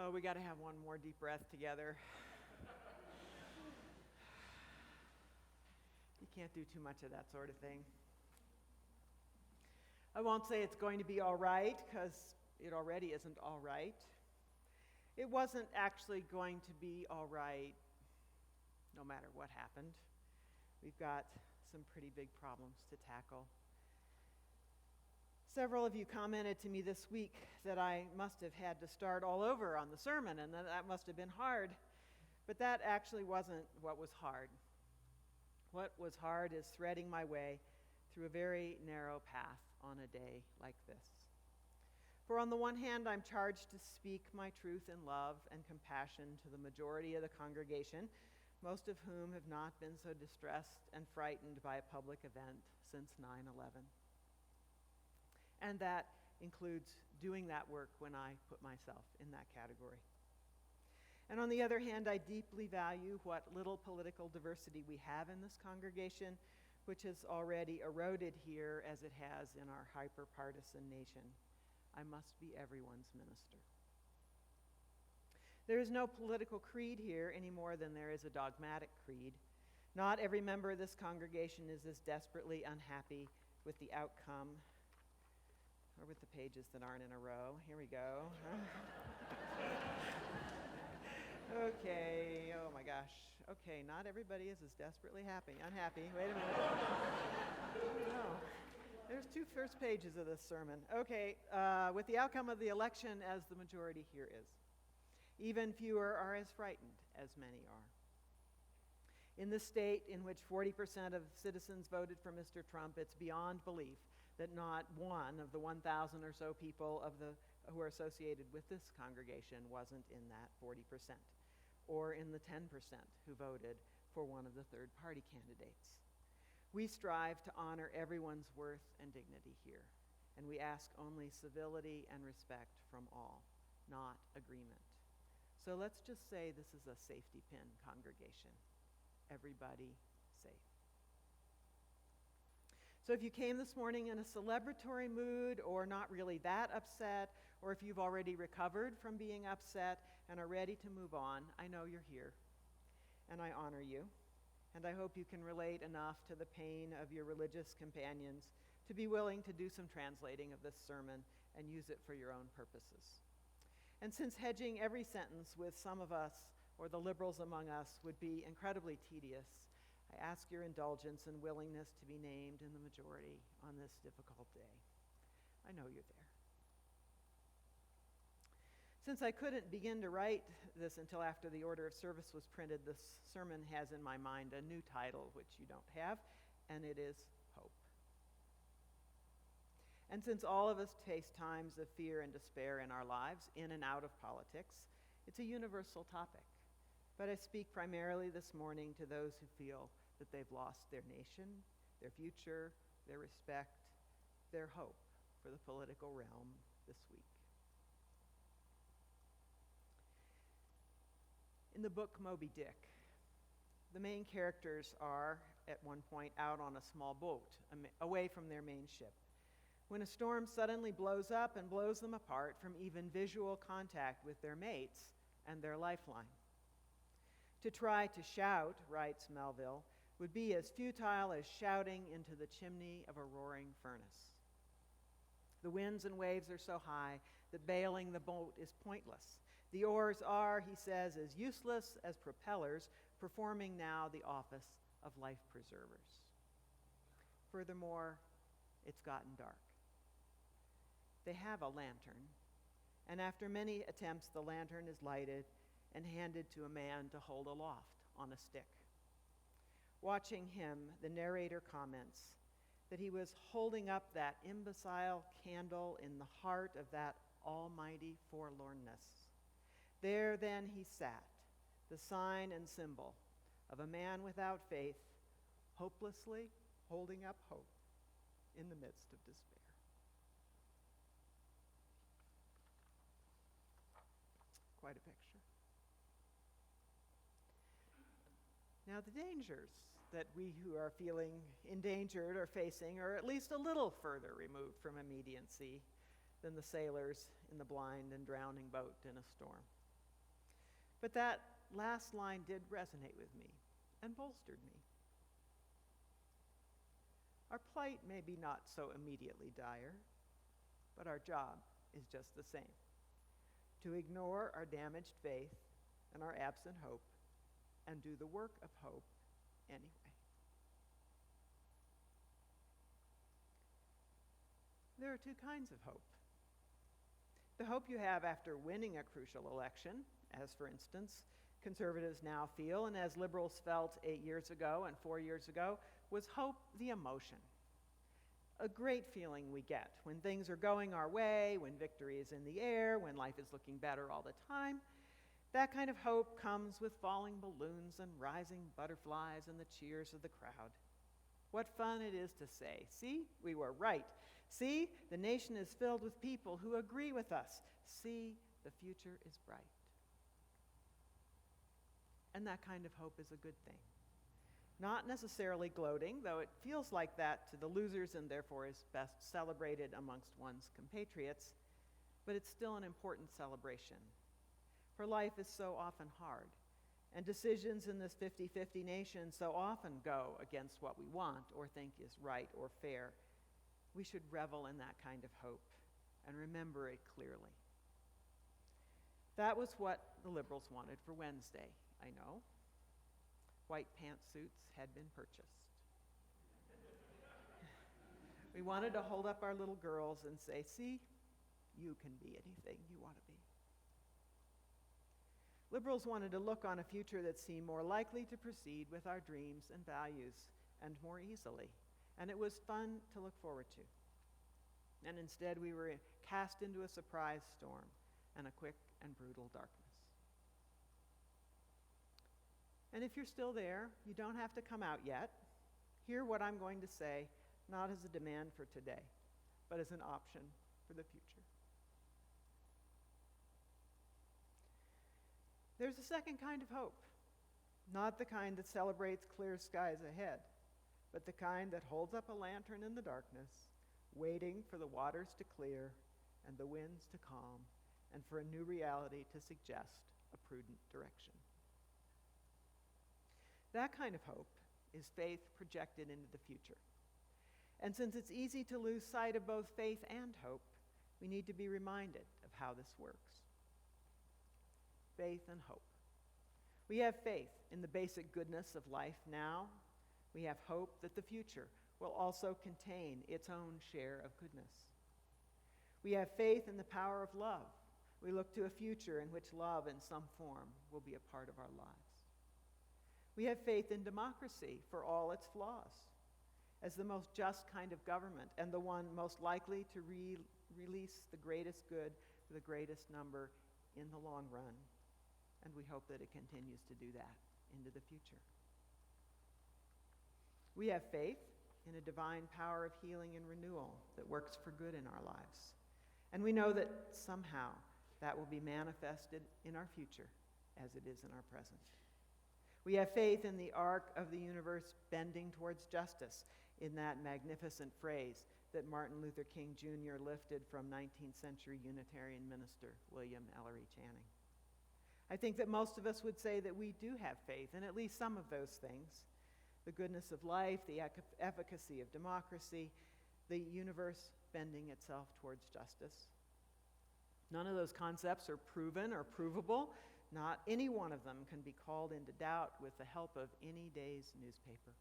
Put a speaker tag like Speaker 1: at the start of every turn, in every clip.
Speaker 1: Oh, we got to have one more deep breath together. You can't do too much of that sort of thing. I won't say it's going to be all right, because it already isn't all right. It wasn't actually going to be all right no matter what happened. We've got some pretty big problems to tackle. Several of you commented to me this week that I must have had to start all over on the sermon, and that must have been hard. But that actually wasn't what was hard. What was hard is threading my way through a very narrow path on a day like this. For on the one hand, I'm charged to speak my truth in love and compassion to the majority of the congregation, most of whom have not been so distressed and frightened by a public event since 9/11. And that includes doing that work when I put myself in that category. And on the other hand, I deeply value what little political diversity we have in this congregation, which has already eroded here as it has in our hyper-partisan nation. I must be everyone's minister. There is no political creed here any more than there is a dogmatic creed. Not every member of this congregation is as desperately unhappy with the outcome or with the pages that aren't in a row. Here we go. Okay, oh my gosh. Okay, not everybody is as desperately unhappy. Wait a minute. No. There's 2 first pages of this sermon. Okay, with the outcome of the election as the majority here is. Even fewer are as frightened as many are. In the state in which 40% of citizens voted for Mr. Trump, it's beyond belief that not one of the 1,000 or so people who are associated with this congregation wasn't in that 40%, or in the 10% who voted for one of the third-party candidates. We strive to honor everyone's worth and dignity here, and we ask only civility and respect from all, not agreement. So let's just say this is a safety pin congregation. Everybody safe. So if you came this morning in a celebratory mood or not really that upset, or if you've already recovered from being upset and are ready to move on, I know you're here, and I honor you, and I hope you can relate enough to the pain of your religious companions to be willing to do some translating of this sermon and use it for your own purposes. And since hedging every sentence with some of us, or the liberals among us, would be incredibly tedious, I ask your indulgence and willingness to be named in the majority on this difficult day. I know you're there. Since I couldn't begin to write this until after the order of service was printed, this sermon has in my mind a new title, which you don't have, and it is Hope. And since all of us face times of fear and despair in our lives, in and out of politics, it's a universal topic. But I speak primarily this morning to those who feel that they've lost their nation, their future, their respect, their hope for the political realm this week. In the book Moby Dick, the main characters are, at one point, out on a small boat, away from their main ship, when a storm suddenly blows up and blows them apart from even visual contact with their mates and their lifeline. To try to shout, writes Melville, would be as futile as shouting into the chimney of a roaring furnace. The winds and waves are so high that bailing the boat is pointless. The oars are, he says, as useless as propellers, performing now the office of life preservers. Furthermore, it's gotten dark. They have a lantern, and after many attempts, the lantern is lighted and handed to a man to hold aloft on a stick. Watching him, the narrator comments that he was holding up that imbecile candle in the heart of that almighty forlornness. There then he sat, the sign and symbol of a man without faith, hopelessly holding up hope in the midst of despair. Quite a picture. Now, the dangers that we who are feeling endangered are facing are at least a little further removed from immediacy than the sailors in the blind and drowning boat in a storm. But that last line did resonate with me and bolstered me. Our plight may be not so immediately dire, but our job is just the same: to ignore our damaged faith and our absent hope and do the work of hope anyway. There are two kinds of hope. The hope you have after winning a crucial election, as for instance, conservatives now feel, and as liberals felt 8 years ago and 4 years ago, was hope the emotion. A great feeling we get when things are going our way, when victory is in the air, when life is looking better all the time. That kind of hope comes with falling balloons and rising butterflies and the cheers of the crowd. What fun it is to say, "See, we were right. See, the nation is filled with people who agree with us. See, the future is bright." And that kind of hope is a good thing. Not necessarily gloating, though it feels like that to the losers and therefore is best celebrated amongst one's compatriots, but it's still an important celebration. For life is so often hard, and decisions in this 50-50 nation so often go against what we want or think is right or fair. We should revel in that kind of hope and remember it clearly. That was what the liberals wanted for Wednesday, I know. White pantsuits had been purchased. We wanted to hold up our little girls and say, "See, you can be anything you want to be." Liberals wanted to look on a future that seemed more likely to proceed with our dreams and values and more easily, and it was fun to look forward to. And instead we were cast into a surprise storm and a quick and brutal darkness. And if you're still there, you don't have to come out yet. Hear what I'm going to say, not as a demand for today, but as an option for the future. There's a second kind of hope, not the kind that celebrates clear skies ahead, but the kind that holds up a lantern in the darkness, waiting for the waters to clear and the winds to calm, and for a new reality to suggest a prudent direction. That kind of hope is faith projected into the future. And since it's easy to lose sight of both faith and hope, we need to be reminded of how this works. Faith and hope. We have faith in the basic goodness of life now. We have hope that the future will also contain its own share of goodness. We have faith in the power of love. We look to a future in which love in some form will be a part of our lives. We have faith in democracy for all its flaws, as the most just kind of government and the one most likely to release the greatest good for the greatest number in the long run. And we hope that it continues to do that into the future. We have faith in a divine power of healing and renewal that works for good in our lives. And we know that somehow that will be manifested in our future as it is in our present. We have faith in the arc of the universe bending towards justice, in that magnificent phrase that Martin Luther King Jr. lifted from 19th century Unitarian minister William Ellery Channing. I think that most of us would say that we do have faith in at least some of those things: the goodness of life, the efficacy of democracy, the universe bending itself towards justice. None of those concepts are proven or provable. Not any one of them can be called into doubt with the help of any day's newspaper.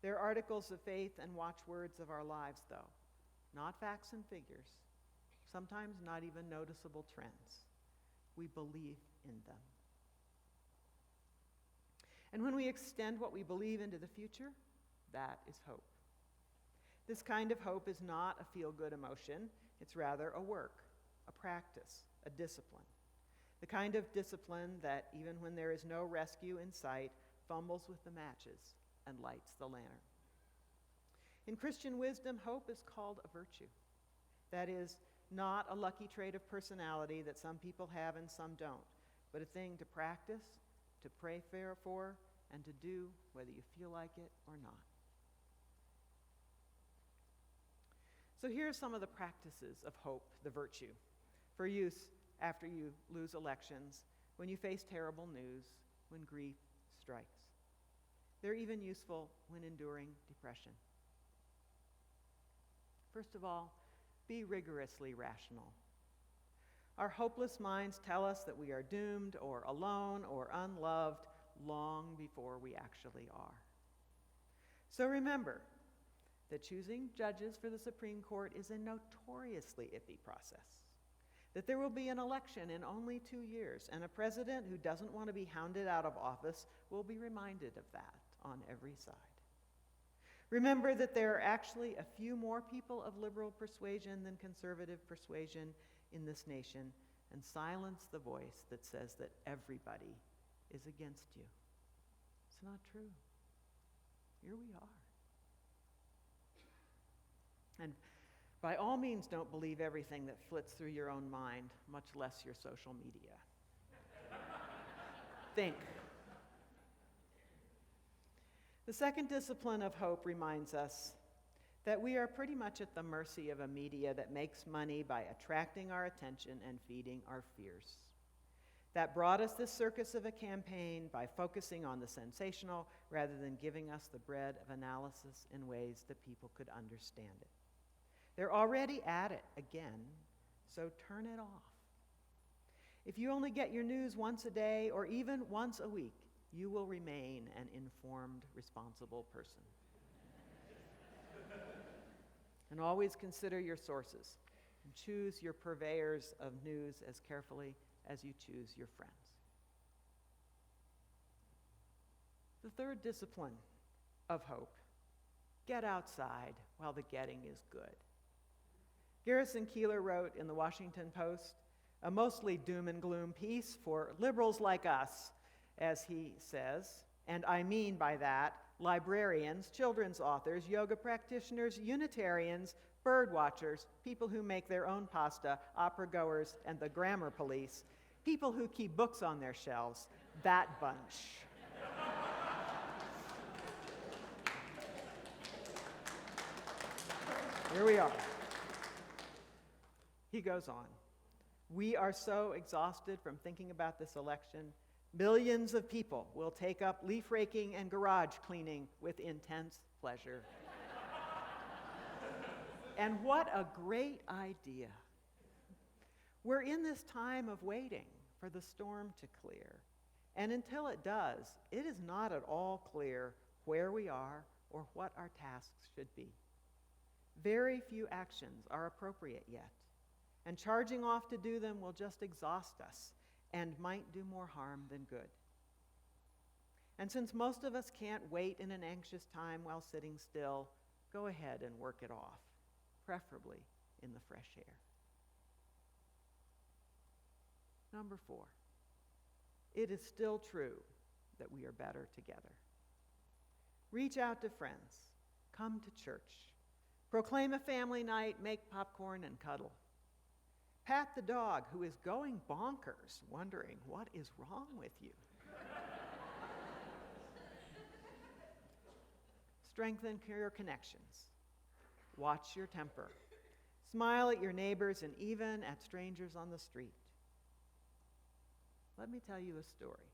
Speaker 1: They're articles of faith and watchwords of our lives, though, not facts and figures, sometimes not even noticeable trends. We believe in them. And when we extend what we believe into the future, that is hope. This kind of hope is not a feel-good emotion. It's rather a work, a practice, a discipline. The kind of discipline that, even when there is no rescue in sight, fumbles with the matches and lights the lantern. In Christian wisdom, hope is called a virtue. That is, not a lucky trait of personality that some people have and some don't, but a thing to practice, to pray for, and to do whether you feel like it or not. So here are some of the practices of hope, the virtue, for use after you lose elections, when you face terrible news, when grief strikes. They're even useful when enduring depression. First of all, be rigorously rational. Our hopeless minds tell us that we are doomed or alone or unloved long before we actually are. So remember that choosing judges for the Supreme Court is a notoriously iffy process, that there will be an election in only 2 years, and a president who doesn't want to be hounded out of office will be reminded of that on every side. Remember that there are actually a few more people of liberal persuasion than conservative persuasion in this nation, and silence the voice that says that everybody is against you. It's not true. Here we are. And by all means, don't believe everything that flits through your own mind, much less your social media. Think. The second discipline of hope reminds us that we are pretty much at the mercy of a media that makes money by attracting our attention and feeding our fears. That brought us this circus of a campaign by focusing on the sensational rather than giving us the bread of analysis in ways that people could understand it. They're already at it again, so turn it off. If you only get your news once a day or even once a week, you will remain an informed, responsible person. And always consider your sources and choose your purveyors of news as carefully as you choose your friends. The third discipline of hope: get outside while the getting is good. Garrison Keillor wrote in the Washington Post a mostly doom and gloom piece for liberals like us, as he says, and I mean by that librarians, children's authors, yoga practitioners, Unitarians, bird watchers, people who make their own pasta, opera goers, and the grammar police, people who keep books on their shelves, that bunch. Here we are. He goes on. We are so exhausted from thinking about this election. Millions of people will take up leaf raking and garage cleaning with intense pleasure. And what a great idea. We're in this time of waiting for the storm to clear. And until it does, it is not at all clear where we are or what our tasks should be. Very few actions are appropriate yet, and charging off to do them will just exhaust us and might do more harm than good. And since most of us can't wait in an anxious time while sitting still, go ahead and work it off, preferably in the fresh air. Number 4, it is still true that we are better together. Reach out to friends, come to church, proclaim a family night, make popcorn and cuddle. Pat the dog who is going bonkers, wondering what is wrong with you. Strengthen your connections. Watch your temper. Smile at your neighbors and even at strangers on the street. Let me tell you a story.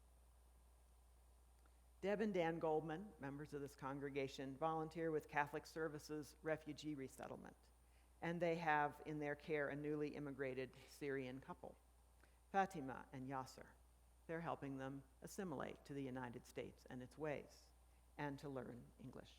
Speaker 1: Deb and Dan Goldman, members of this congregation, volunteer with Catholic Services Refugee Resettlement, and they have in their care a newly immigrated Syrian couple, Fatima and Yasser. They're helping them assimilate to the United States and its ways, and to learn English.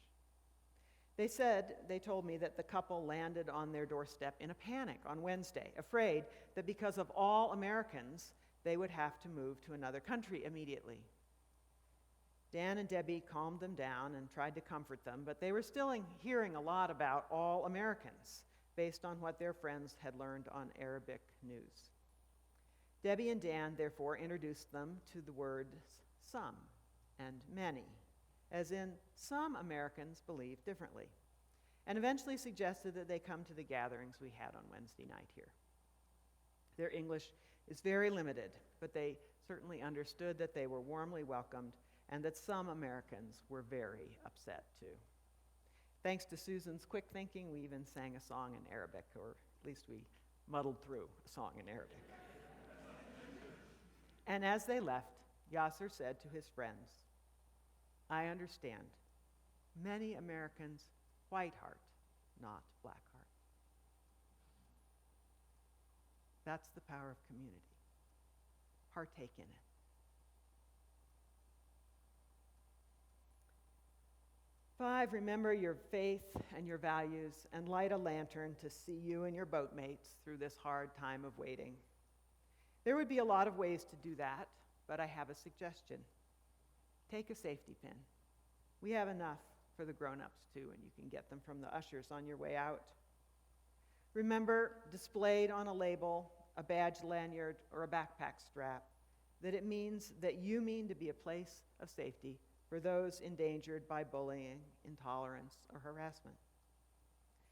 Speaker 1: They told me that the couple landed on their doorstep in a panic on Wednesday, afraid that because of all Americans, they would have to move to another country immediately. Dan and Debbie calmed them down and tried to comfort them, but they were still hearing a lot about all Americans, based on what their friends had learned on Arabic news. Debbie and Dan therefore introduced them to the words some and many, as in some Americans believe differently, and eventually suggested that they come to the gatherings we had on Wednesday night here. Their English is very limited, but they certainly understood that they were warmly welcomed and that some Americans were very upset too. Thanks to Susan's quick thinking, we even sang a song in Arabic, or at least we muddled through a song in Arabic. And as they left, Yasser said to his friends, I understand. Many Americans white heart, not black heart. That's the power of community. Partake in it. 5, remember your faith and your values and light a lantern to see you and your boatmates through this hard time of waiting. There would be a lot of ways to do that, but I have a suggestion. Take a safety pin. We have enough for the grown-ups too, and you can get them from the ushers on your way out. Remember, displayed on a label, a badge lanyard, or a backpack strap, that it means that you mean to be a place of safety for those endangered by bullying, intolerance, or harassment.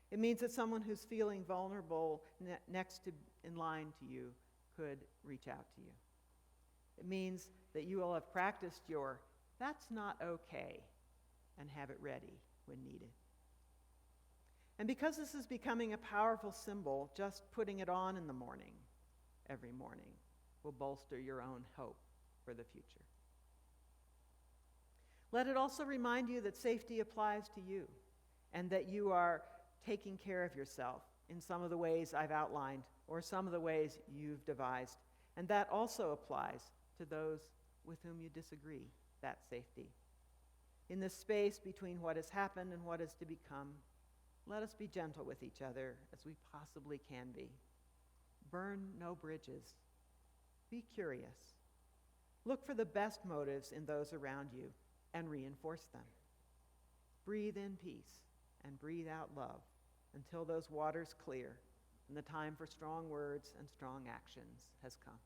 Speaker 1: It means that someone who's feeling vulnerable next to in line to you could reach out to you. It means that you will have practiced your "that's not okay" and have it ready when needed. And because this is becoming a powerful symbol, just putting it on in the morning, every morning, will bolster your own hope for the future. Let it also remind you that safety applies to you and that you are taking care of yourself in some of the ways I've outlined or some of the ways you've devised. And that also applies to those with whom you disagree, that safety. In this space between what has happened and what is to become, let us be gentle with each other as we possibly can be. Burn no bridges. Be curious. Look for the best motives in those around you and reinforce them. Breathe in peace and breathe out love until those waters clear and the time for strong words and strong actions has come.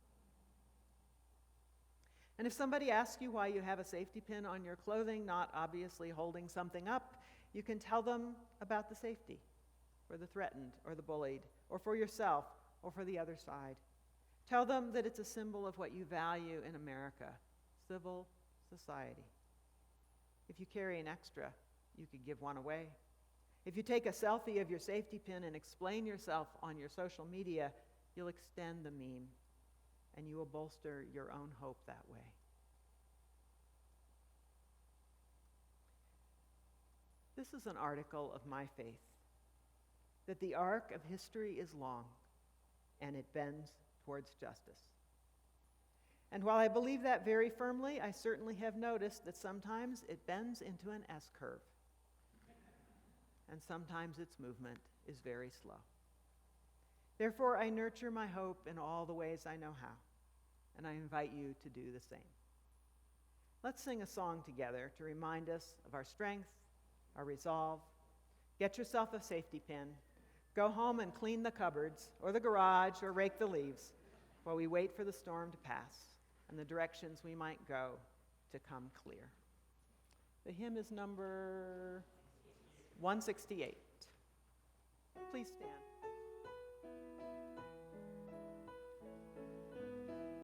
Speaker 1: And if somebody asks you why you have a safety pin on your clothing, not obviously holding something up, you can tell them about the safety for the threatened or the bullied, or for yourself or for the other side. Tell them that it's a symbol of what you value in America, civil society. If you carry an extra, you could give one away. If you take a selfie of your safety pin and explain yourself on your social media, you'll extend the meme, and you will bolster your own hope that way. This is an article of my faith, that the arc of history is long, and it bends towards justice. And while I believe that very firmly, I certainly have noticed that sometimes it bends into an S-curve, and sometimes its movement is very slow. Therefore, I nurture my hope in all the ways I know how, and I invite you to do the same. Let's sing a song together to remind us of our strength, our resolve. Get yourself a safety pin. Go home and clean the cupboards or the garage or rake the leaves while we wait for the storm to pass and the directions we might go to come clear. The hymn is number 168. Please stand.